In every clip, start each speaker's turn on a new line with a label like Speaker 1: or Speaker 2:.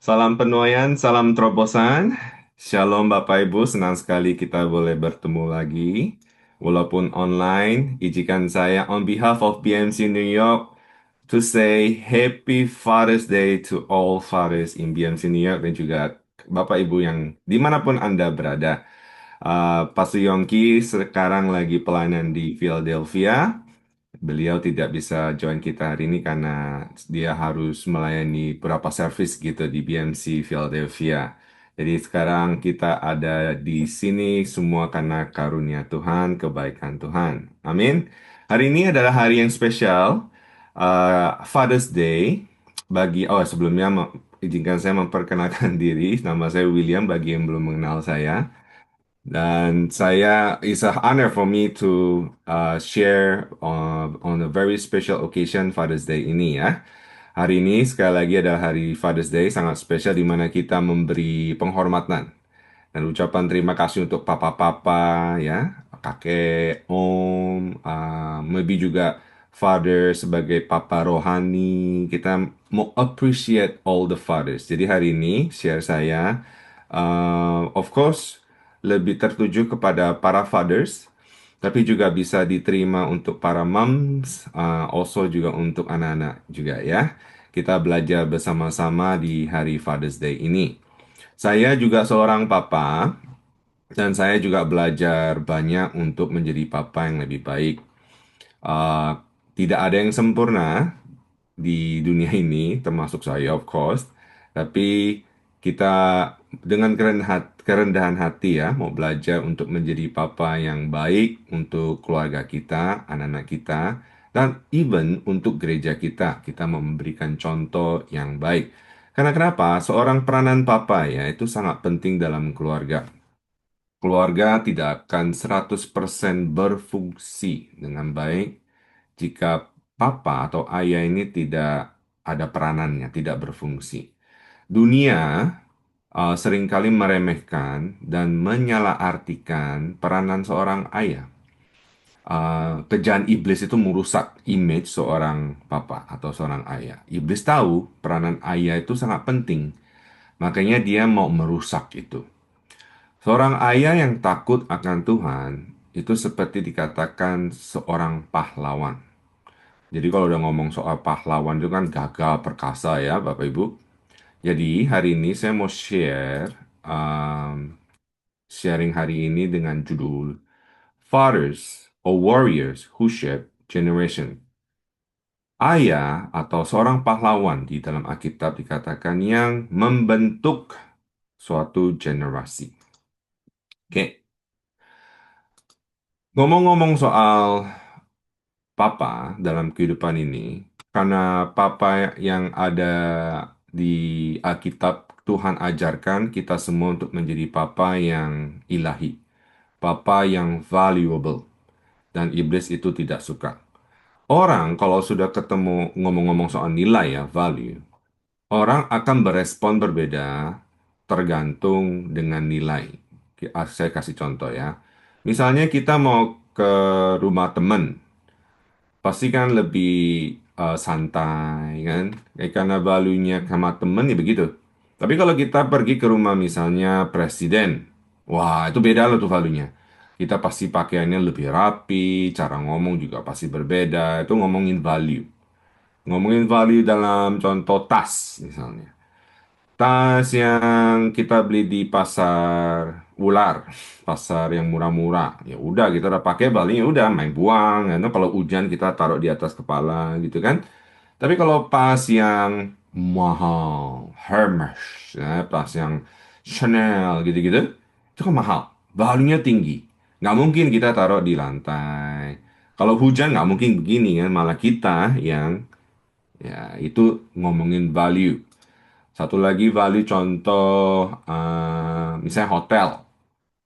Speaker 1: Salam penuaian, salam terobosan. Shalom Bapak Ibu, senang sekali kita boleh bertemu lagi. Walaupun online, izinkan saya on behalf of BMC New York to say Happy Father's Day to all fathers in BMC New York dan juga Bapak Ibu yang dimanapun Anda berada. Pastor Yongki sekarang lagi pelayanan di Philadelphia. Beliau tidak bisa join kita hari ini karena dia harus melayani beberapa service gitu di BMC Philadelphia. Jadi sekarang kita ada di sini semua karena karunia Tuhan, kebaikan Tuhan. Amin. Hari ini adalah hari yang spesial, Father's Day. Sebelumnya izinkan saya memperkenalkan diri. Nama saya William bagi yang belum mengenal saya. Dan it's a honor for me to share on a very special occasion Father's Day ini ya. Hari ini sekali lagi adalah hari Father's Day sangat spesial di mana kita memberi penghormatan dan ucapan terima kasih untuk papa-papa ya, kakek, om, maybe juga father sebagai papa rohani. Kita mau appreciate all the fathers. Jadi hari ini share saya, of course, lebih tertuju kepada para fathers, tapi juga bisa diterima untuk para moms, also juga untuk anak-anak juga ya. Kita belajar bersama-sama di hari Father's Day ini. Saya juga seorang papa, dan saya juga belajar banyak untuk menjadi papa yang lebih baik. Uh, Tidak ada yang sempurna di dunia ini, termasuk saya, of course. Tapi kita dengan kerendahan hati ya, mau belajar untuk menjadi papa yang baik untuk keluarga kita, anak-anak kita, dan even untuk gereja kita. Kita memberikan contoh yang baik. Karena kenapa? Seorang peranan papa ya, itu sangat penting dalam keluarga. Keluarga tidak akan 100% berfungsi dengan baik jika papa atau ayah ini tidak ada peranannya, tidak berfungsi. Dunia seringkali meremehkan dan menyalahartikan peranan seorang ayah. Kejahatan iblis itu merusak image seorang papa atau seorang ayah. Iblis tahu peranan ayah itu sangat penting, makanya dia mau merusak itu. Seorang ayah yang takut akan Tuhan itu seperti dikatakan seorang pahlawan. Jadi kalau udah ngomong soal pahlawan itu kan gagah perkasa ya Bapak Ibu. Jadi hari ini saya mau sharing hari ini dengan judul Fathers or Warriors Who Shape Generation. Ayah atau seorang pahlawan di dalam Alkitab dikatakan yang membentuk suatu generasi. Oke, ngomong-ngomong soal papa dalam kehidupan ini, karena papa yang ada di Alkitab, Tuhan ajarkan kita semua untuk menjadi papa yang ilahi, papa yang valuable, dan iblis itu tidak suka. Orang kalau sudah ketemu ngomong-ngomong soal nilai ya, value, orang akan berespon berbeda tergantung dengan nilai. Saya kasih contoh ya. Misalnya kita mau ke rumah teman, pasti kan lebih santai kan. Karena value-nya sama temen ya begitu. Tapi kalau kita pergi ke rumah misalnya presiden, wah itu beda loh tuh value-nya. Kita pasti pakaiannya lebih rapi, cara ngomong juga pasti berbeda. Itu ngomongin value. Ngomongin value dalam contoh tas misalnya. Tas yang kita beli di pasar ular, pasar yang murah-murah, ya udah kita udah pakai paling ya udah main buang, ya. Kalau hujan kita taruh di atas kepala gitu kan. Tapi kalau pas yang mahal, Hermes, ya, tas yang Chanel gitu-gitu, itu kan mahal, value-nya tinggi. Nggak mungkin kita taruh di lantai. Kalau hujan nggak mungkin begini kan, malah kita yang ya itu ngomongin value. Satu lagi value contoh, misalnya hotel.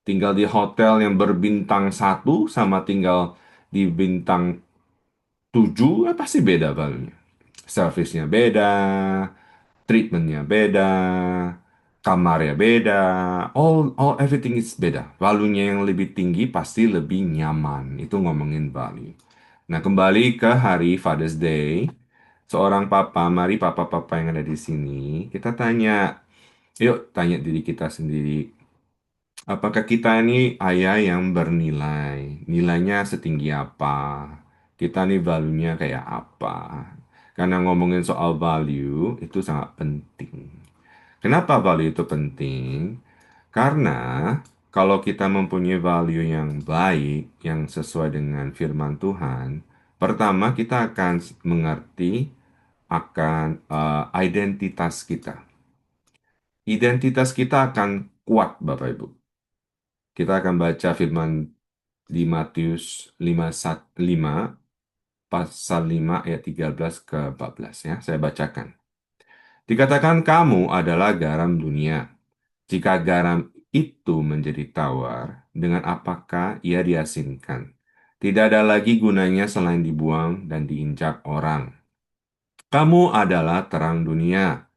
Speaker 1: Tinggal di hotel yang berbintang satu sama tinggal di bintang 7, pasti beda value-nya. Service-nya beda, treatment-nya beda, kamarnya beda, everything is beda. Value-nya yang lebih tinggi pasti lebih nyaman. Itu ngomongin value. Nah, kembali ke hari Father's Day. Seorang papa, mari papa-papa yang ada di sini, kita tanya, Yuk tanya diri kita sendiri, apakah kita ini ayah yang bernilai? Nilainya setinggi apa? Kita nih value-nya kayak apa? Karena ngomongin soal value itu sangat penting. Kenapa value itu penting? Karena kalau kita mempunyai value yang baik, yang sesuai dengan firman Tuhan, pertama kita akan mengerti akan identitas kita. Identitas kita akan kuat, Bapak Ibu. Kita akan baca firman di Matius 5, pasal 5 ayat 13 ke 14 ya. Saya bacakan. Dikatakan kamu adalah garam dunia. Jika garam itu menjadi tawar, dengan apakah ia diasinkan? Tidak ada lagi gunanya selain dibuang dan diinjak orang. Kamu adalah terang dunia.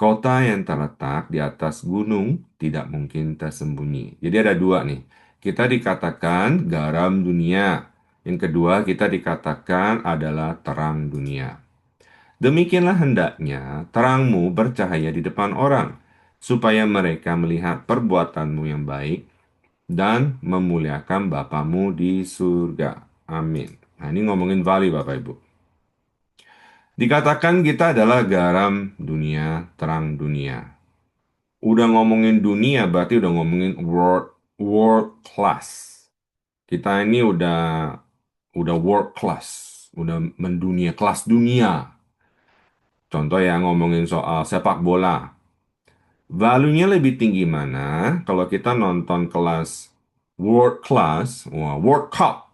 Speaker 1: Kota yang terletak di atas gunung tidak mungkin tersembunyi. Jadi ada dua nih. Kita dikatakan garam dunia. Yang kedua, kita dikatakan adalah terang dunia. Demikianlah hendaknya terangmu bercahaya di depan orang, supaya mereka melihat perbuatanmu yang baik dan memuliakan Bapamu di surga. Amin. Nah, ini ngomongin value Bapak Ibu. Dikatakan kita adalah garam dunia, terang dunia. Udah ngomongin dunia berarti udah ngomongin world class. Kita ini udah world class, udah mendunia, kelas dunia. Contoh ya ngomongin soal sepak bola. Value-nya lebih tinggi mana kalau kita nonton kelas world class, wah, World Cup,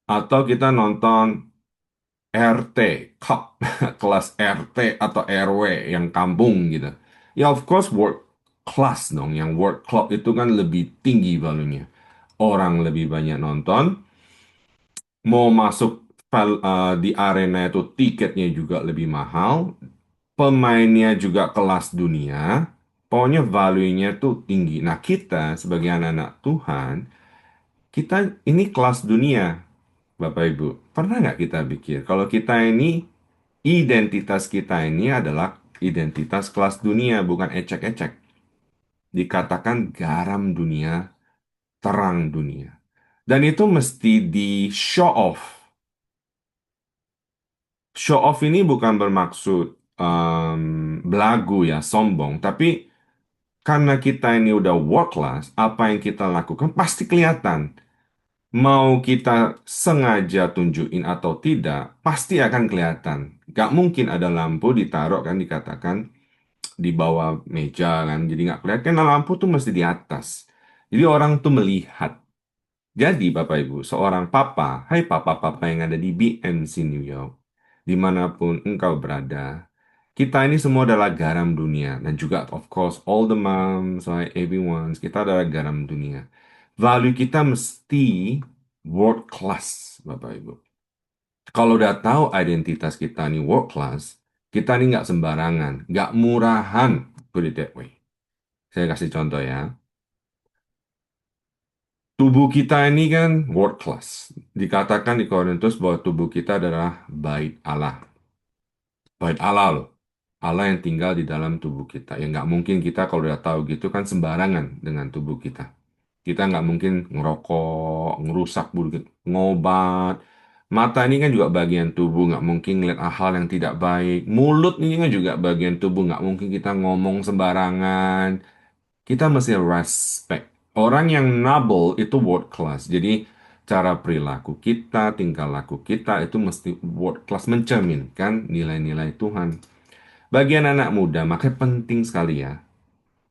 Speaker 1: atau kita nonton RT, Cup, kelas RT atau RW yang kampung gitu. Ya of course world class dong, yang world club itu kan lebih tinggi value-nya. Orang lebih banyak nonton, mau masuk di arena itu tiketnya juga lebih mahal, pemainnya juga kelas dunia, pokoknya value-nya tuh tinggi. Nah kita sebagai anak-anak Tuhan, kita ini kelas dunia, Bapak Ibu. Pernah nggak kita pikir kalau kita ini identitas kita ini adalah identitas kelas dunia, bukan ecek-ecek. Dikatakan garam dunia, terang dunia. Dan itu mesti di show off. Show off ini bukan bermaksud belagu ya, sombong. Tapi karena kita ini udah world class, apa yang kita lakukan pasti kelihatan. Mau kita sengaja tunjukin atau tidak, pasti akan kelihatan. Gak mungkin ada lampu ditaruh kan dikatakan di bawah meja kan, jadi nggak kelihatan. Karena lampu tuh mesti di atas. Jadi orang tuh melihat. Jadi Bapak Ibu, seorang papa, hai papa-papa yang ada di BMC New York, dimanapun engkau berada, kita ini semua adalah garam dunia. Dan juga of course all the moms, like everyone, kita adalah garam dunia. Value kita mesti world class, Bapak Ibu. Kalau udah tahu identitas kita nih world class, kita nih nggak sembarangan, nggak murahan, put it that way. Saya kasih contoh ya. Tubuh kita ini kan world class. Dikatakan di Korintus bahwa tubuh kita adalah bait Allah. Bait Allah loh. Allah yang tinggal di dalam tubuh kita. Ya nggak mungkin kita kalau udah tahu gitu kan sembarangan dengan tubuh kita. Kita nggak mungkin ngerokok, ngerusak, ngobat. Mata ini kan juga bagian tubuh, nggak mungkin ngeliat hal yang tidak baik. Mulut ini kan juga bagian tubuh, nggak mungkin kita ngomong sembarangan. Kita mesti respect. Orang yang noble itu world class. Jadi cara perilaku kita, tingkah laku kita itu mesti world class mencerminkan nilai-nilai Tuhan. Bagian anak muda, makanya penting sekali ya.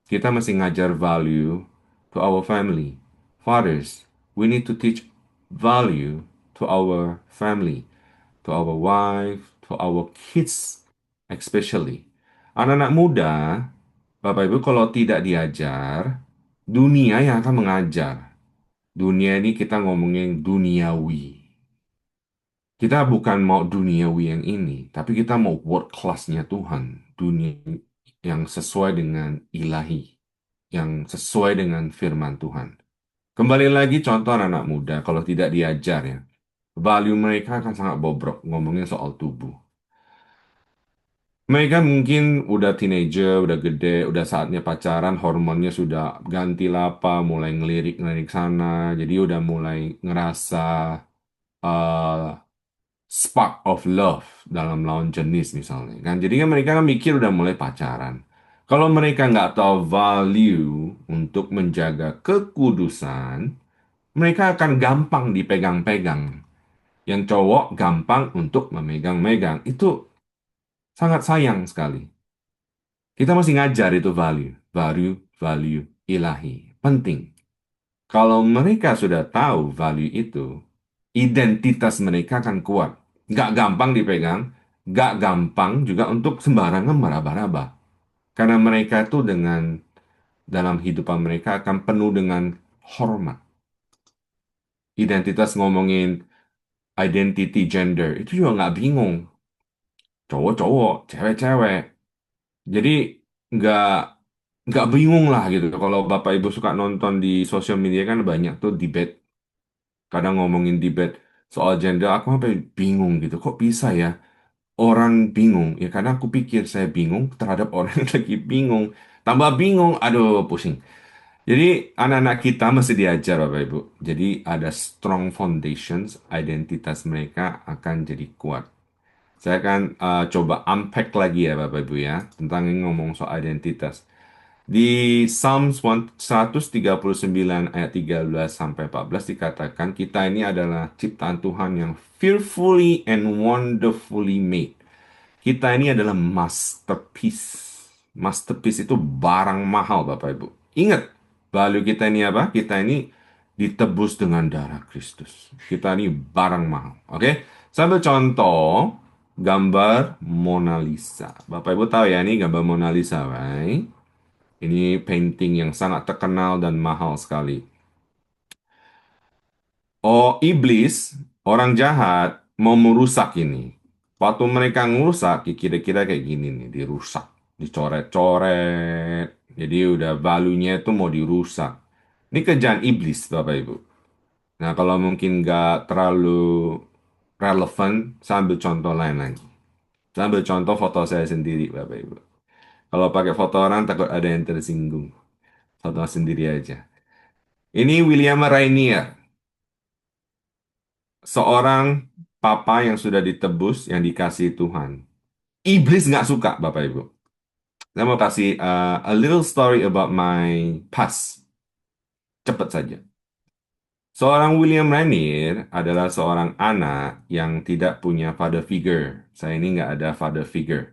Speaker 1: Kita mesti ngajar value to our family. Fathers, we need to teach value to our family, to our wife, to our kids, especially. Anak-anak muda, Bapak Ibu, kalau tidak diajar, dunia yang akan mengajar. Dunia ini kita ngomongin duniawi. Kita bukan mau duniawi yang ini, tapi kita mau world class-nya Tuhan. Dunia yang sesuai dengan ilahi, yang sesuai dengan firman Tuhan. Kembali lagi contoh anak muda, kalau tidak diajar ya, value mereka akan sangat bobrok ngomongin soal tubuh. Mereka mungkin udah teenager, udah gede, udah saatnya pacaran, hormonnya sudah ganti lapa, mulai ngelirik-ngelirik sana, jadi udah mulai ngerasa uh, spark of love dalam lawan jenis misalnya kan. Jadi kan mereka kan mikir udah mulai pacaran. Kalau mereka nggak tahu value untuk menjaga kekudusan, mereka akan gampang dipegang-pegang. Yang cowok gampang untuk memegang-megang. Itu sangat sayang sekali. Kita masih ngajar itu value. Value, value ilahi. Penting. Kalau mereka sudah tahu value itu, identitas mereka akan kuat. Nggak gampang dipegang, nggak gampang juga untuk sembarangan meraba-raba. Karena mereka itu dalam hidupan mereka akan penuh dengan hormat. Identitas ngomongin identity gender, itu juga nggak bingung. Cowok-cowok, cewek-cewek. Jadi nggak nggak bingung lah gitu. Kalau Bapak Ibu suka nonton di sosial media kan banyak tuh debate. Kadang ngomongin debate soal gender, aku sampai bingung gitu. Kok bisa ya orang bingung? Ya karena aku pikir saya bingung terhadap orang yang lagi bingung. Tambah bingung, aduh pusing. Jadi anak-anak kita mesti diajar Bapak Ibu. Jadi ada strong foundations, identitas mereka akan jadi kuat. Saya akan coba unpack lagi ya Bapak Ibu ya, tentang ini ngomong soal identitas. Di Psalms 139 ayat 13 sampai 14 dikatakan kita ini adalah ciptaan Tuhan yang fearfully and wonderfully made. Kita ini adalah masterpiece. Masterpiece itu barang mahal Bapak Ibu. Ingat, value kita ini apa? Kita ini ditebus dengan darah Kristus. Kita ini barang mahal. Oke? Sambil contoh gambar Mona Lisa. Bapak Ibu tahu ya ini gambar Mona Lisa, right? Ini painting yang sangat terkenal dan mahal sekali. Oh, iblis, orang jahat, mau merusak ini. Waktu mereka ngerusak, ya kira-kira kayak gini nih, dirusak, dicoret-coret. Jadi udah value-nya itu mau dirusak. Ini kerjaan iblis, Bapak Ibu. Nah, kalau mungkin nggak terlalu relevan, saya ambil contoh lain lagi. Saya ambil contoh foto saya sendiri, Bapak Ibu. Kalau pakai foto orang, takut ada yang tersinggung. Foto sendiri aja. Ini William Rainier, seorang papa yang sudah ditebus, yang dikasih Tuhan. Iblis nggak suka, Bapak Ibu. Saya mau kasih a little story about my past. Cepat saja. Seorang William Rainier adalah seorang anak yang tidak punya father figure. Saya ini nggak ada father figure.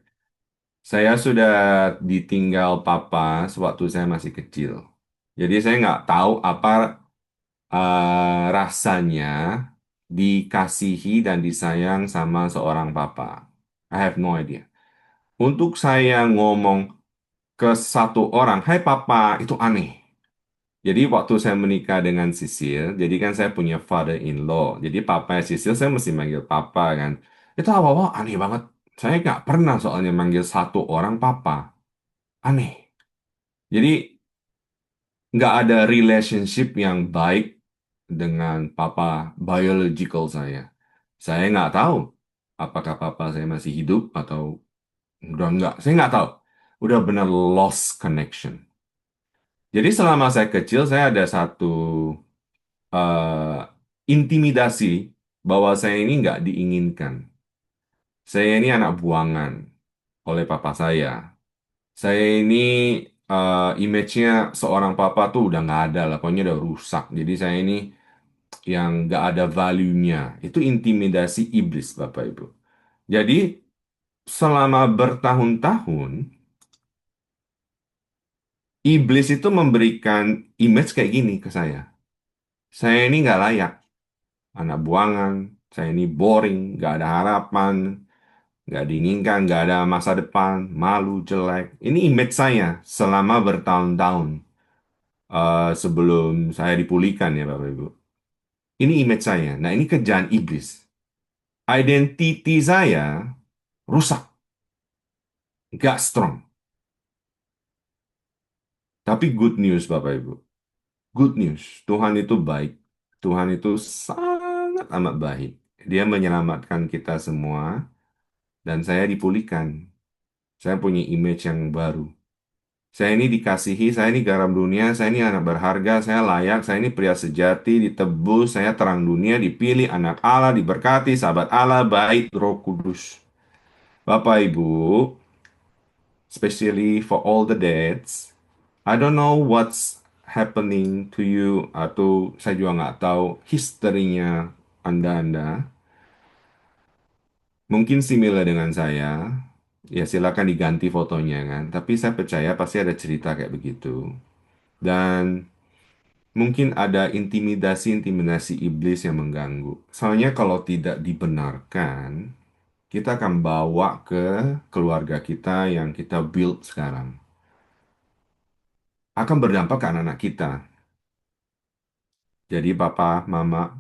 Speaker 1: Saya sudah ditinggal papa sewaktu saya masih kecil. Jadi saya nggak tahu apa rasanya dikasihi dan disayang sama seorang papa. I have no idea. Untuk saya ngomong ke satu orang, "Hai papa," itu aneh. Jadi waktu saya menikah dengan Sisil, jadi kan saya punya father-in-law. Jadi papa Sisil saya mesti manggil papa kan. Itu awal-awal aneh banget. Saya nggak pernah soalnya manggil satu orang papa. Aneh. Jadi nggak ada relationship yang baik dengan papa biological saya. Saya nggak tahu apakah papa saya masih hidup atau udah nggak. Saya nggak tahu. Udah benar lost connection. Jadi selama saya kecil, saya ada satu eh, intimidasi bahwa saya ini nggak diinginkan. Saya ini anak buangan oleh papa saya. Saya ini image-nya seorang papa tuh udah nggak ada lah, pokoknya udah rusak. Jadi saya ini yang nggak ada value-nya. Itu intimidasi iblis, Bapak Ibu. Jadi selama bertahun-tahun, iblis itu memberikan image kayak gini ke saya. Saya ini nggak layak, anak buangan, saya ini boring, nggak ada harapan, nggak diinginkan, nggak ada masa depan, malu, jelek. Ini image saya selama bertahun-tahun sebelum saya dipulihkan ya Bapak Ibu. Ini image saya. Nah ini kerjaan iblis. Identity saya rusak, nggak strong. Tapi good news Bapak Ibu. Good news. Tuhan itu baik. Tuhan itu sangat amat baik. Dia menyelamatkan kita semua dan saya dipulihkan. Saya punya image yang baru. Saya ini dikasihi, saya ini garam dunia, saya ini anak berharga, saya layak, saya ini pria sejati, ditebus, saya terang dunia, dipilih, anak Allah, diberkati, sahabat Allah, baik, Roh Kudus. Bapak Ibu, especially for all the dads, I don't know what's happening to you, atau saya juga nggak tahu historinya Anda-Anda. Mungkin similar dengan saya, ya silakan diganti fotonya kan. Tapi saya percaya pasti ada cerita kayak begitu. Dan mungkin ada intimidasi-intimidasi iblis yang mengganggu. Soalnya kalau tidak dibenarkan, kita akan bawa ke keluarga kita yang kita build sekarang. Akan berdampak ke anak-anak kita. Jadi papa mama.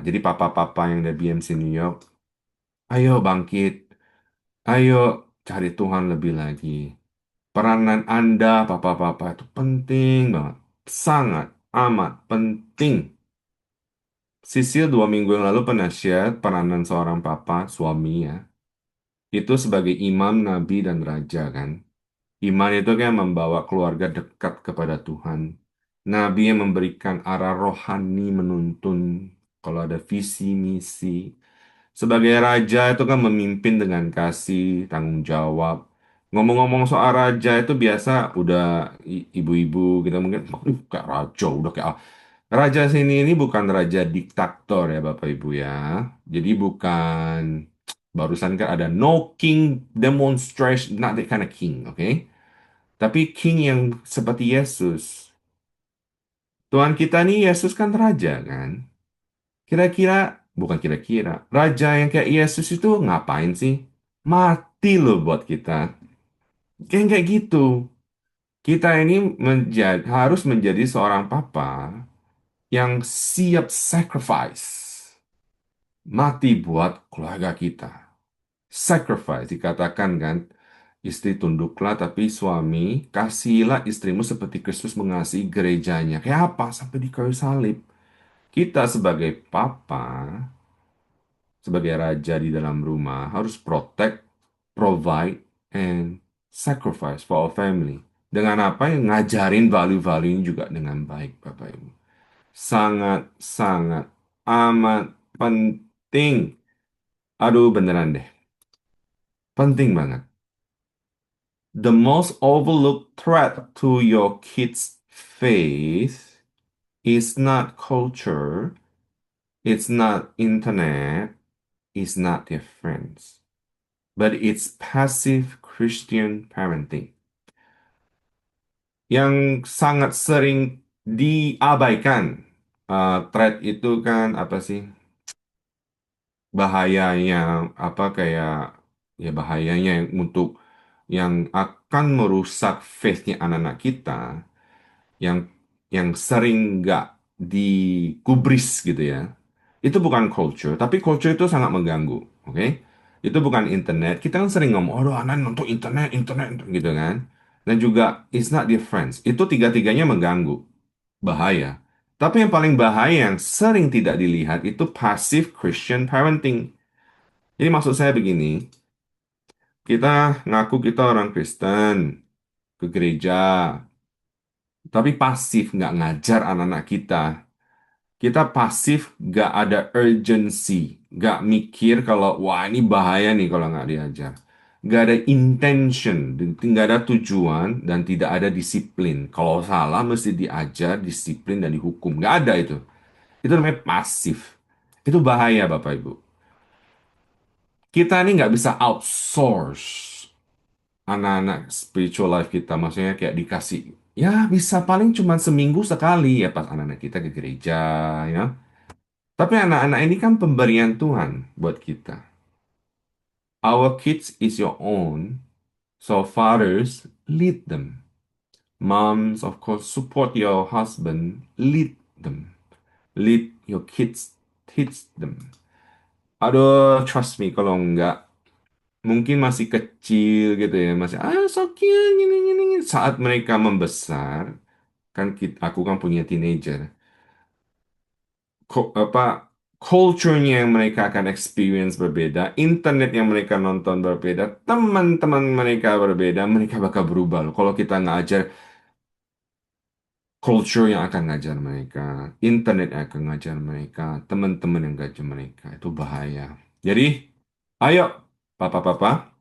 Speaker 1: Jadi papa-papa yang dari BMC New York, ayo bangkit, ayo cari Tuhan lebih lagi. Peranan Anda, papa-papa itu penting banget. Sangat amat penting. Sisil 2 minggu yang lalu pernah share peranan seorang papa, suami ya. Itu sebagai imam, nabi, dan raja kan. Iman itu kan membawa keluarga dekat kepada Tuhan. Nabi yang memberikan arah rohani menuntun kalau ada visi misi. Sebagai raja itu kan memimpin dengan kasih, tanggung jawab. Ngomong-ngomong soal raja itu biasa udah ibu-ibu kita mungkin kayak raja, udah kayak raja sini ini bukan raja diktator ya Bapak Ibu ya. Jadi bukan barusan kan ada no king demonstration, not that kind of king, oke? Tapi king yang seperti Yesus. Tuhan kita nih Yesus kan raja kan? Kira-kira, bukan kira-kira, raja yang kayak Yesus itu ngapain sih? Mati loh buat kita. Kayak gitu. Kita ini harus menjadi seorang papa yang siap sacrifice. Mati buat keluarga kita. Sacrifice, dikatakan kan, istri tunduklah, tapi suami, kasihilah istrimu seperti Kristus mengasihi gerejanya. Kayak apa? Sampai di kayu salib. Kita sebagai papa, sebagai raja di dalam rumah harus protect, provide, and sacrifice for our family. Dengan apa yang ngajarin value-value ini juga dengan baik, Bapak Ibu. Sangat, sangat, amat penting. Aduh, beneran deh. Penting banget. The most overlooked threat to your kids' faith is not culture, it's not internet, it's not their friends. But it's passive Christian parenting yang sangat sering diabaikan. Threat itu kan apa sih bahayanya apa kayak ya bahayanya yang untuk yang akan merusak faith-nya anak-anak kita yang sering nggak digubris gitu ya. Itu bukan culture, tapi culture itu sangat mengganggu, oke? Itu bukan internet. Kita kan sering ngomong, oh anak nonton internet, internet, gitu kan? Dan juga it's not difference. Itu tiga-tiganya mengganggu, bahaya. Tapi yang paling bahaya yang sering tidak dilihat itu passive Christian parenting. Jadi maksud saya begini, kita ngaku kita orang Kristen, ke gereja, tapi pasif nggak ngajar anak-anak kita. Kita pasif, nggak ada urgency, nggak mikir kalau wah ini bahaya nih kalau nggak diajar. Nggak ada intention, nggak ada tujuan, dan tidak ada disiplin. Kalau salah mesti diajar, disiplin, dan dihukum. Nggak ada itu. Itu namanya pasif. Itu bahaya Bapak Ibu. Kita ini nggak bisa outsource anak-anak spiritual life kita. Maksudnya kayak dikasih, ya bisa paling cuma seminggu sekali ya pas anak-anak kita ke gereja, ya. Tapi anak-anak ini kan pemberian Tuhan buat kita. Our kids is your own, so fathers, lead them. Moms, of course, support your husband, lead them. Lead your kids, teach them. Aduh, trust me, kalau enggak, mungkin masih kecil gitu ya, masih, so cute, gini, gini, gini. Saat mereka membesar, kan aku kan punya teenager. Kok apa culture-nya yang mereka akan experience berbeda, internet yang mereka nonton berbeda, teman-teman mereka berbeda, mereka bakal berubah loh. Kalau kita ngajar culture yang akan ngajar mereka, internet yang akan ngajar mereka, teman-teman yang ngajar mereka, itu bahaya. Jadi, ayo, papa-papa,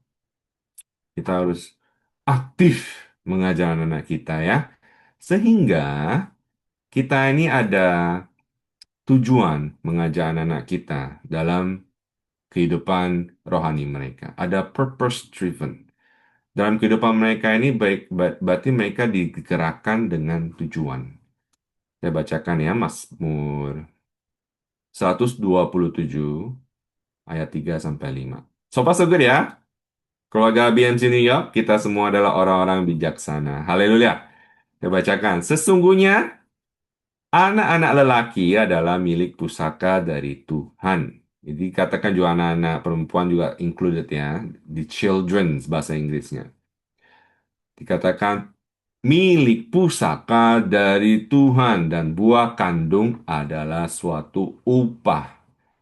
Speaker 1: kita harus aktif mengajar anak-anak kita ya. Sehingga kita ini ada tujuan mengajar anak-anak kita dalam kehidupan rohani mereka. Ada purpose driven. Dalam kehidupan mereka ini baik berarti mereka digerakkan dengan tujuan. Saya bacakan ya Mazmur 127 ayat 3 sampai 5. So far so good ya. Keluarga BMC New York, kita semua adalah orang-orang bijaksana. Haleluya. Saya bacakan. Sesungguhnya anak-anak lelaki adalah milik pusaka dari Tuhan. Jadi katakan juga anak-anak perempuan juga included ya. Di children's bahasa Inggrisnya. Dikatakan milik pusaka dari Tuhan dan buah kandung adalah suatu upah.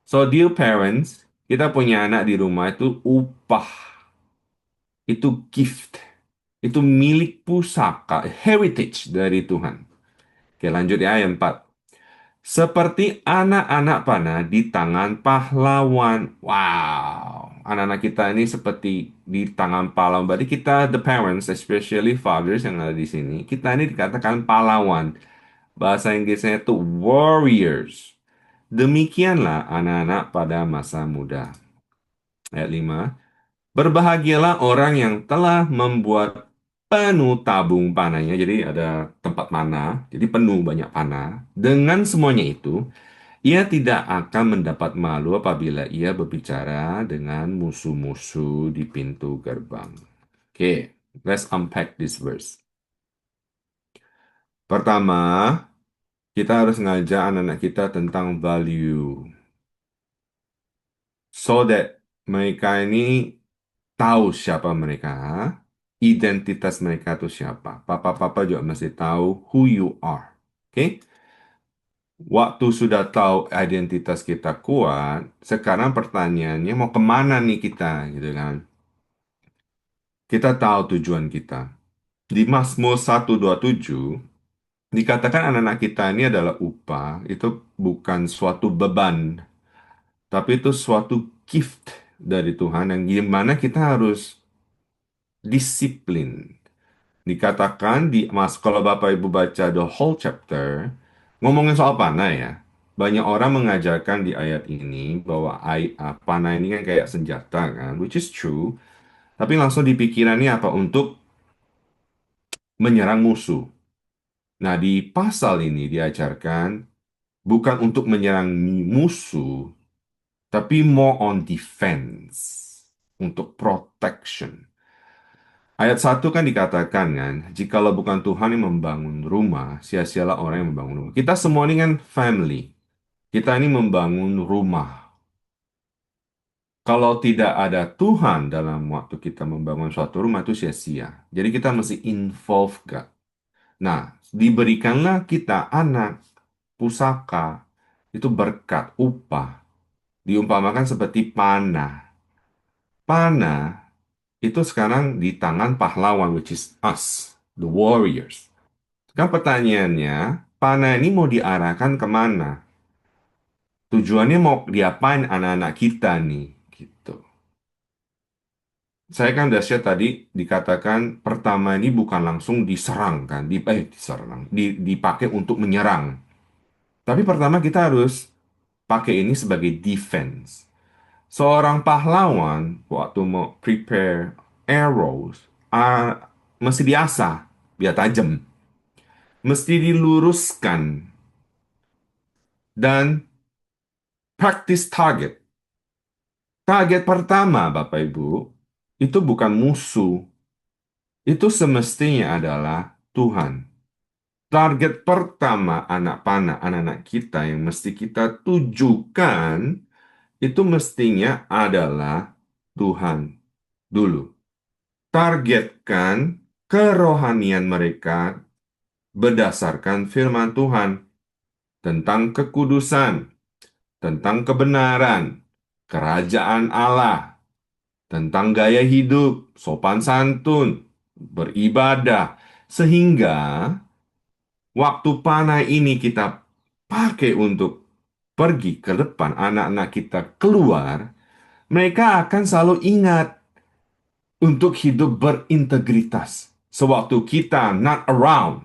Speaker 1: So dear parents, kita punya anak di rumah itu upah. Itu gift. Itu milik pusaka, heritage dari Tuhan. Oke, lanjut ya ayat 4. Seperti anak-anak panah di tangan pahlawan. Wow, anak-anak kita ini seperti di tangan pahlawan. Berarti kita, the parents, especially fathers yang ada di sini, kita ini dikatakan pahlawan. Bahasa Inggrisnya itu warriors. Demikianlah anak-anak pada masa muda. Ayat 5. Berbahagialah orang yang telah membuat penuh tabung panahnya. Jadi ada tempat panah, jadi penuh banyak panah. Dengan semuanya itu, ia tidak akan mendapat malu apabila ia berbicara dengan musuh-musuh di pintu gerbang. Oke, let's unpack this verse. Pertama, kita harus ngajak anak-anak kita tentang value. So that mereka ini tahu siapa mereka, identitas mereka itu siapa. Papa-papa juga mesti tahu who you are. Oke? Waktu sudah tahu identitas kita kuat, sekarang pertanyaannya mau kemana nih kita, gitu kan? Kita tahu tujuan kita. Di Mazmur 127, dikatakan anak-anak kita ini adalah upah, itu bukan suatu beban, tapi itu suatu gift dari Tuhan yang gimana kita harus disiplin. Dikatakan di Mas kalau Bapak Ibu baca the whole chapter ngomongin soal panah ya. Banyak orang mengajarkan di ayat ini bahwa panah ini kan kayak senjata kan, which is true. Tapi langsung di pikirannya apa? Untuk menyerang musuh. Nah, di pasal ini diajarkan bukan untuk menyerang musuh, tapi more on defense, untuk protection. Ayat 1 kan dikatakan kan, jikalau bukan Tuhan yang membangun rumah, sia-sialah orang yang membangun rumah. Kita semua ini kan family. Kita ini membangun rumah. Kalau tidak ada Tuhan dalam waktu kita membangun suatu rumah itu sia-sia. Jadi kita mesti involve God. Nah, diberikanlah kita anak, pusaka, itu berkat, upah. Diumpamakan seperti panah. Panah itu sekarang di tangan pahlawan, which is us, the warriors. Kan pertanyaannya, panah ini mau diarahkan kemana? Tujuannya mau diapain anak-anak kita nih? Gitu. Saya kan udah share tadi dikatakan pertama ini bukan langsung diserang kan, diserang, dipakai untuk menyerang. Tapi pertama kita harus pakai ini sebagai defense. Seorang pahlawan waktu mau prepare arrows, mesti diasah biar tajam, mesti diluruskan dan practice target. Target pertama, Bapak Ibu, itu bukan musuh. Itu semestinya adalah Tuhan. Target pertama anak panah, anak-anak kita yang mesti kita tujukan, itu mestinya adalah Tuhan dulu. Targetkan kerohanian mereka berdasarkan firman Tuhan tentang kekudusan. tentang kebenaran, kerajaan Allah, tentang gaya hidup, sopan santun, beribadah, sehingga waktu panah ini kita pakai untuk pergi ke depan, anak-anak kita keluar, mereka akan selalu ingat untuk hidup berintegritas. Sewaktu kita not around,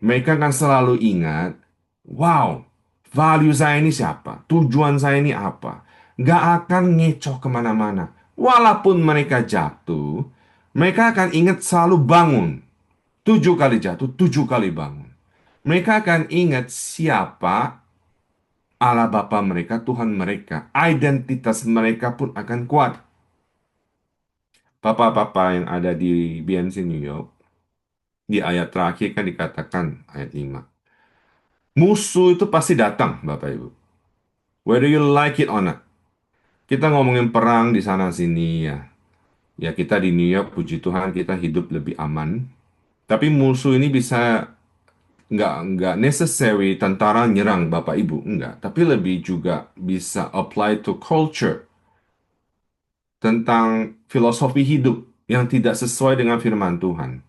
Speaker 1: mereka akan selalu ingat, wow, value saya ini siapa? Tujuan saya ini apa? Gak akan ngecoh kemana-mana. Walaupun mereka jatuh, mereka akan ingat selalu bangun. 7 kali jatuh, 7 kali bangun. Mereka akan ingat siapa Allah Bapa mereka, Tuhan mereka. Identitas mereka pun akan kuat. Papa-papa yang ada di BMC New York, di ayat terakhir kan dikatakan, ayat 5. Musuh itu pasti datang, Bapak Ibu. Whether you like it or not. Kita ngomongin perang di sana sini ya. Ya kita di New York, puji Tuhan kita hidup lebih aman. Tapi musuh ini bisa nggak necessary tentara nyerang Bapak Ibu, enggak. Tapi lebih juga bisa apply to culture tentang filosofi hidup yang tidak sesuai dengan firman Tuhan.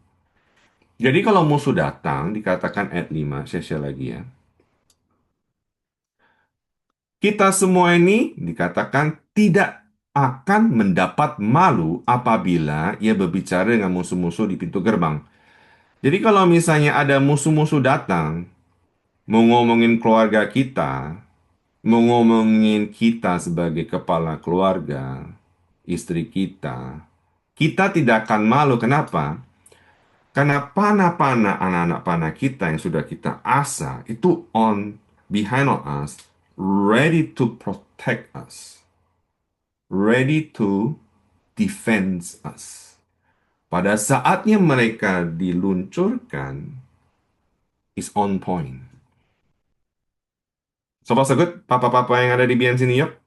Speaker 1: Jadi kalau musuh datang, dikatakan ayat 5, saya share lagi ya. Kita semua ini dikatakan tidak akan mendapat malu apabila ia berbicara dengan musuh-musuh di pintu gerbang. Jadi kalau misalnya ada musuh-musuh datang, mau ngomongin keluarga kita, mau ngomongin kita sebagai kepala keluarga, istri kita tidak akan malu. Kenapa? Karena panah-panah anak-anak panah kita yang sudah kita asah itu on behind of us, ready to protect us, ready to defend us. Pada saatnya mereka diluncurkan, is on point. Sobat Segut, papa-papa yang ada di BNC New York,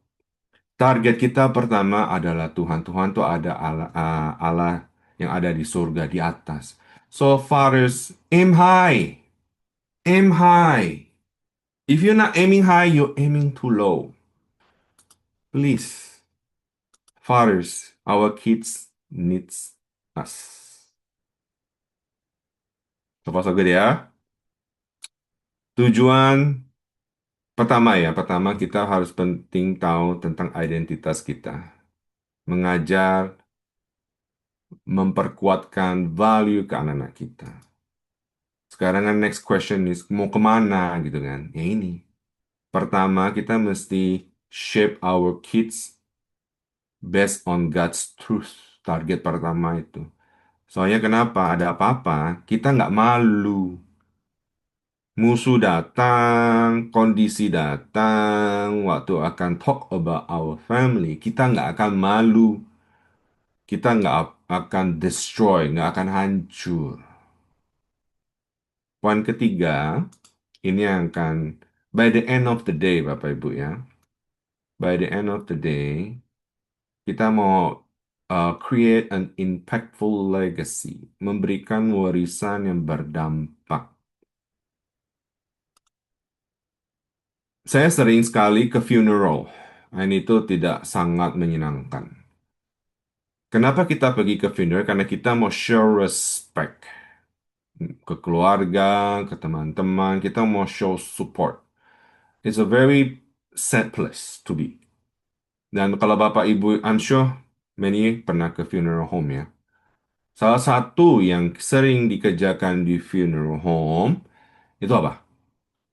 Speaker 1: target kita pertama adalah Tuhan. Tuhan itu ada Allah, Allah yang ada di surga, di atas. So, fathers, aim high. Aim high. If you're not aiming high, you're aiming too low. Please, fathers, our kids needs us. Sobat Segut ya. Tujuan pertama ya, pertama kita harus penting tahu tentang identitas kita. Mengajar, memperkuatkan value ke anak-anak kita. Sekarang kan next question is, mau kemana gitu kan? Ya ini. Pertama, kita mesti shape our kids based on God's truth. Target pertama itu. Soalnya kenapa? Ada apa-apa, kita nggak malu. Musuh datang, kondisi datang, waktu akan talk about our family, kita nggak akan malu. Kita nggak akan destroy, nggak akan hancur. Poin ketiga, ini yang akan, by the end of the day, Bapak Ibu ya, by the end of the day, kita mau create an impactful legacy, memberikan warisan yang berdampak. Saya sering sekali ke funeral, dan itu tidak sangat menyenangkan. Kenapa kita pergi ke funeral? Karena kita mau show respect ke keluarga, ke teman-teman, kita mau show support. It's a very sad place to be. Dan kalau Bapak Ibu, I'm sure many pernah ke funeral home ya. Salah satu yang sering dikerjakan di funeral home itu apa?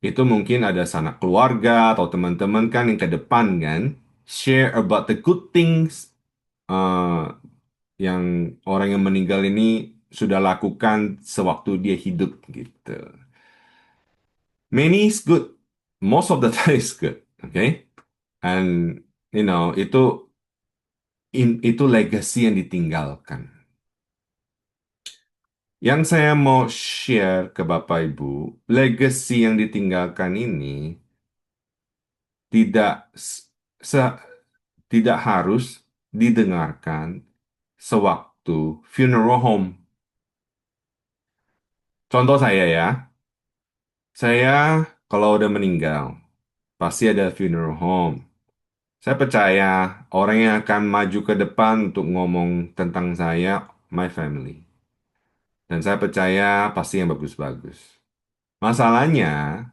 Speaker 1: Itu mungkin ada sanak keluarga atau teman-teman kan yang ke depan kan, share about the good things uh, yang orang yang meninggal ini sudah lakukan sewaktu dia hidup gitu. Many is good, most of the time is good, okay? And itu legacy yang ditinggalkan. Yang saya mau share ke Bapak Ibu, legacy yang ditinggalkan ini tidak se- tidak harus didengarkan sewaktu funeral home. Contoh saya ya, saya kalau udah meninggal, pasti ada funeral home. Saya percaya orang yang akan maju ke depan untuk ngomong tentang saya, my family. Dan saya percaya pasti yang bagus-bagus. Masalahnya,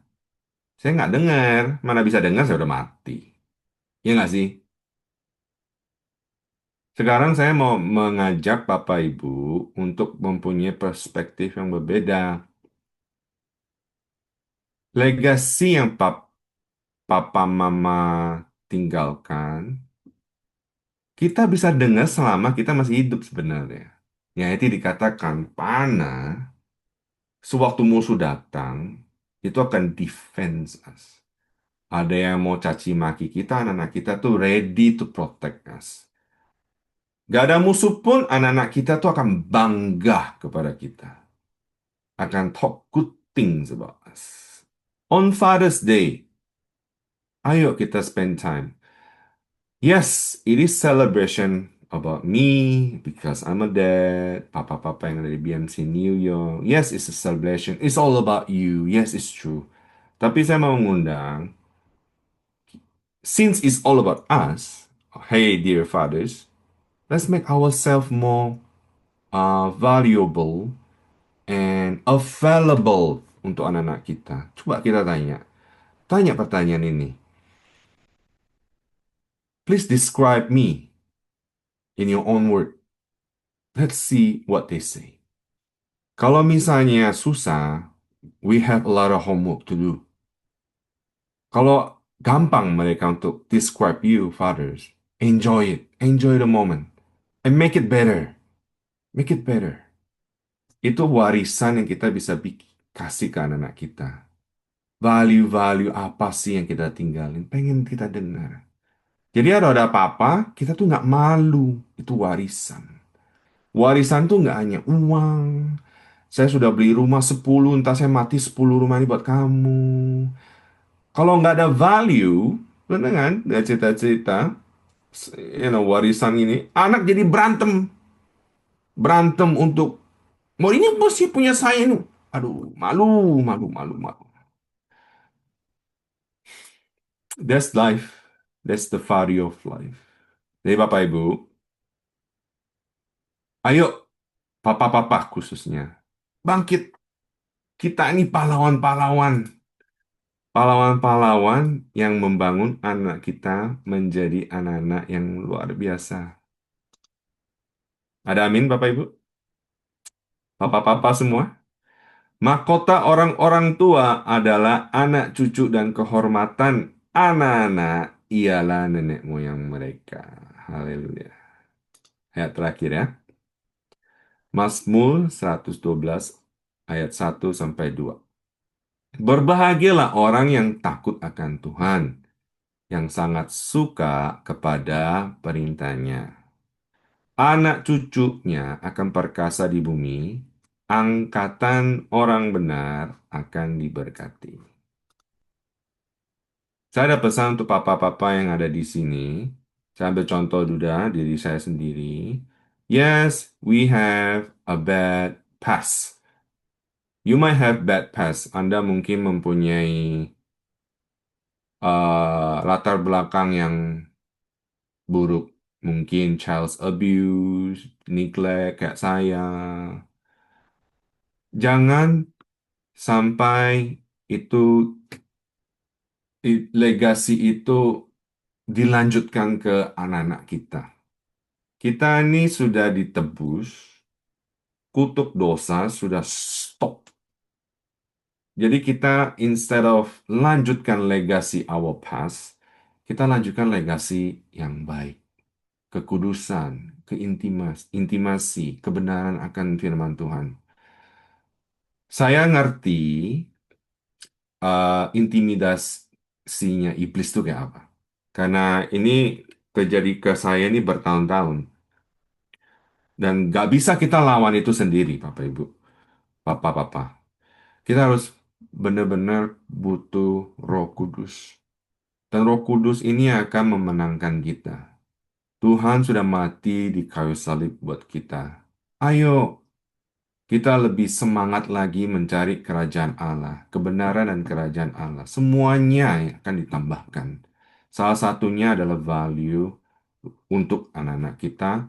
Speaker 1: saya nggak dengar. Mana bisa dengar, saya udah mati. Ya nggak sih? Sekarang saya mau mengajak Bapak Ibu untuk mempunyai perspektif yang berbeda. Legasi yang Papa Mama tinggalkan, kita bisa dengar selama kita masih hidup sebenarnya. Ya, itu dikatakan panah, sewaktu musuh datang, itu akan defense us. Ada yang mau caci maki kita, anak-anak kita tuh ready to protect us. Gak ada musuh pun, anak-anak kita tuh akan bangga kepada kita. Akan talk good things about us. On Father's Day, ayo kita spend time. Yes, it is celebration about me because I'm a dad. Papa-papa yang ada di BMC New York. Yes, it's a celebration. It's all about you. Yes, it's true. Tapi saya mau mengundang, since it's all about us, hey dear fathers, let's make ourselves more valuable and available untuk anak-anak kita. Coba kita tanya. Tanya pertanyaan ini. Please describe me in your own word. Let's see what they say. Kalau misalnya susah, we have a lot of homework to do. Kalau gampang mereka untuk describe you, fathers, enjoy it. Enjoy the moment. And make it better. Make it better. Itu warisan yang kita bisa kasih ke anak-anak kita. Value-value apa sih yang kita tinggalin? Pengen kita dengar. Jadi ada apa-apa, kita tuh nggak malu. Itu warisan. Warisan tuh nggak hanya uang. Saya sudah beli rumah 10, entah saya mati 10 rumah ini buat kamu. Kalau nggak ada value, bener kan? Nggak cerita-cerita, warisan ini, anak jadi berantem. Berantem untuk, mau ini mesti punya saya ini. Aduh, malu, malu, malu, malu. That's life. That's the value of life. Jadi Bapak Ibu, ayo, papa-papa khususnya, bangkit. Kita ini pahlawan-pahlawan. Pahlawan-pahlawan yang membangun anak kita menjadi anak-anak yang luar biasa. Ada amin, Bapak Ibu? Papa-papa semua? Mahkota orang-orang tua adalah anak cucu dan kehormatan anak-anak ialah nenek moyang mereka. Haleluya. Ayat terakhir ya. Mazmur 112 ayat 1 sampai 2. Berbahagialah orang yang takut akan Tuhan, yang sangat suka kepada perintahnya. Anak cucunya akan perkasa di bumi, angkatan orang benar akan diberkati. Saya ada pesan untuk papa-papa yang ada di sini. Saya ambil contoh Duda, diri saya sendiri. Yes, we have a bad past. You might have bad past. Anda mungkin mempunyai latar belakang yang buruk. Mungkin child abuse, neglect kayak saya. Jangan sampai itu legasi itu dilanjutkan ke anak-anak kita. Kita ini sudah ditebus, kutuk dosa sudah stop. Jadi kita instead of lanjutkan legasi our past, kita lanjutkan legasi yang baik. Kekudusan, intimasi, kebenaran akan firman Tuhan. Saya ngerti intimidasinya iblis itu kayak apa. Karena ini terjadi ke saya ini bertahun-tahun. Dan gak bisa kita lawan itu sendiri, Bapak Ibu. Bapak-bapak. Kita harus benar-benar butuh Roh Kudus. Dan Roh Kudus ini akan memenangkan kita. Tuhan sudah mati di kayu salib buat kita. Ayo, kita lebih semangat lagi mencari kerajaan Allah, kebenaran dan kerajaan Allah. Semuanya yang akan ditambahkan. Salah satunya adalah value untuk anak-anak kita,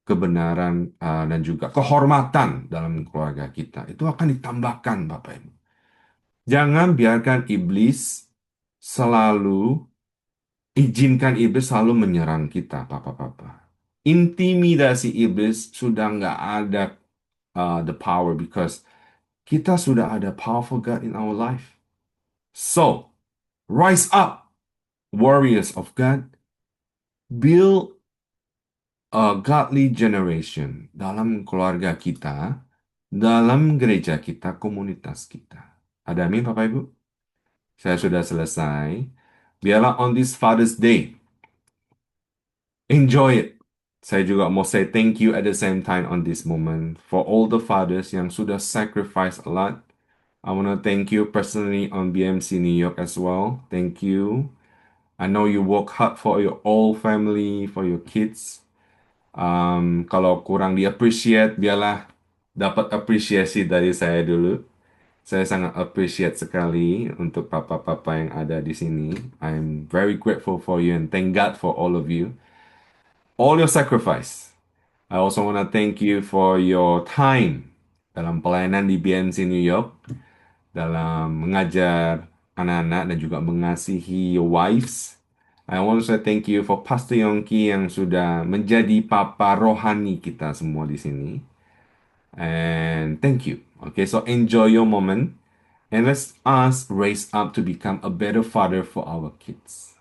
Speaker 1: kebenaran dan juga kehormatan dalam keluarga kita. Itu akan ditambahkan, Bapak Ibu. Jangan biarkan iblis selalu, izinkan iblis selalu menyerang kita, Papa-papa. Intimidasi iblis sudah nggak ada the power because kita sudah ada powerful God in our life. So, rise up, warriors of God. Build a godly generation dalam keluarga kita, dalam gereja kita, komunitas kita. Ada amin, Bapak Ibu? Saya sudah selesai. Biarlah on this Father's Day, enjoy it. Saya juga mau say thank you at the same time on this moment for all the fathers yang sudah sacrifice a lot. I want to thank you personally on BMC New York as well. Thank you. I know you work hard for your whole family, for your kids. Kalau kurang di appreciate, biarlah dapat apresiasi dari saya dulu. Saya sangat appreciate sekali untuk papa-papa yang ada di sini. I'm very grateful for you and thank God for all of you. All your sacrifice. I also want to thank you for your time dalam pelayanan di BNC New York, dalam mengajar anak-anak dan juga mengasihi your wives. I want to say thank you for Pastor Yongki yang sudah menjadi papa rohani kita semua di sini. And thank you. Okay, so enjoy your moment and let's us raise up to become a better father for our kids.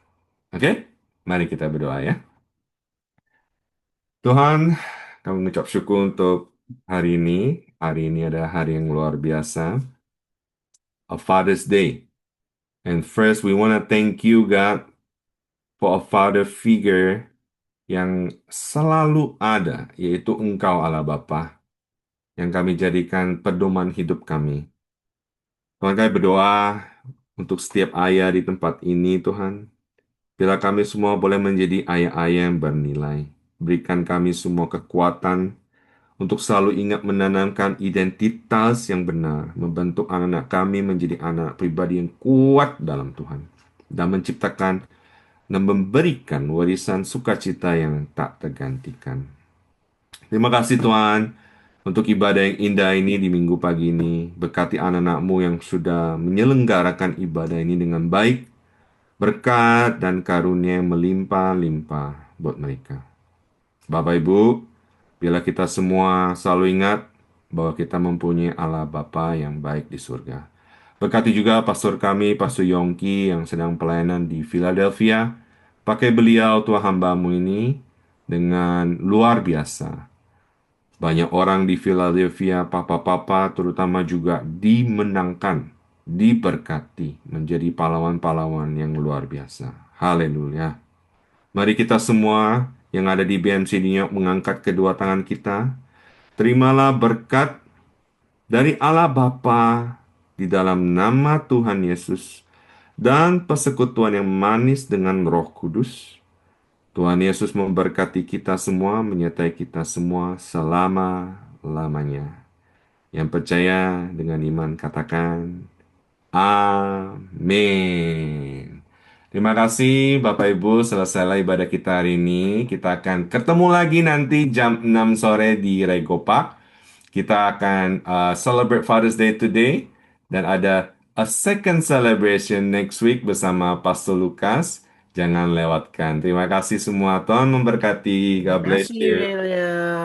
Speaker 1: Okay? Mari kita berdoa ya. Tuhan, kami mengucap syukur untuk hari ini. Hari ini adalah hari yang luar biasa, a Father's Day. And first, we want to thank you, God, for a father figure yang selalu ada, yaitu Engkau Allah Bapa, yang kami jadikan pedoman hidup kami. Tuhan, kami berdoa untuk setiap ayah di tempat ini, Tuhan. Bila kami semua boleh menjadi ayah-ayah yang bernilai. Berikan kami semua kekuatan untuk selalu ingat menanamkan identitas yang benar, membentuk anak-anak kami menjadi anak pribadi yang kuat dalam Tuhan, dan menciptakan dan memberikan warisan sukacita yang tak tergantikan. Terima kasih Tuhan untuk ibadah yang indah ini di minggu pagi ini. Berkati anak-anak-Mu yang sudah menyelenggarakan ibadah ini dengan baik, berkat dan karunia yang melimpah-limpah buat mereka. Bapak Ibu, bila kita semua selalu ingat bahwa kita mempunyai Allah Bapa yang baik di surga. Berkati juga pastor kami, Pastor Yongki yang sedang pelayanan di Philadelphia. Pakai beliau Tuhan hamba-Mu ini dengan luar biasa. Banyak orang di Philadelphia, papa-papa terutama juga dimenangkan, diberkati menjadi pahlawan-pahlawan yang luar biasa. Haleluya. Mari kita semua yang ada di BMC New York mengangkat kedua tangan kita. Terimalah berkat dari Allah Bapa di dalam nama Tuhan Yesus dan persekutuan yang manis dengan Roh Kudus. Tuhan Yesus memberkati kita semua, menyertai kita semua selama-lamanya. Yang percaya dengan iman katakan, Amin. Terima kasih Bapak Ibu, selesailah ibadah kita hari ini. Kita akan ketemu lagi nanti jam 6 sore di Rego Park. Kita akan celebrate Father's Day today. Dan ada a second celebration next week bersama Pastor Lukas. Jangan lewatkan. Terima kasih semua. Tuhan memberkati. God
Speaker 2: Terima
Speaker 1: bless
Speaker 2: kasih,
Speaker 1: you.
Speaker 2: William.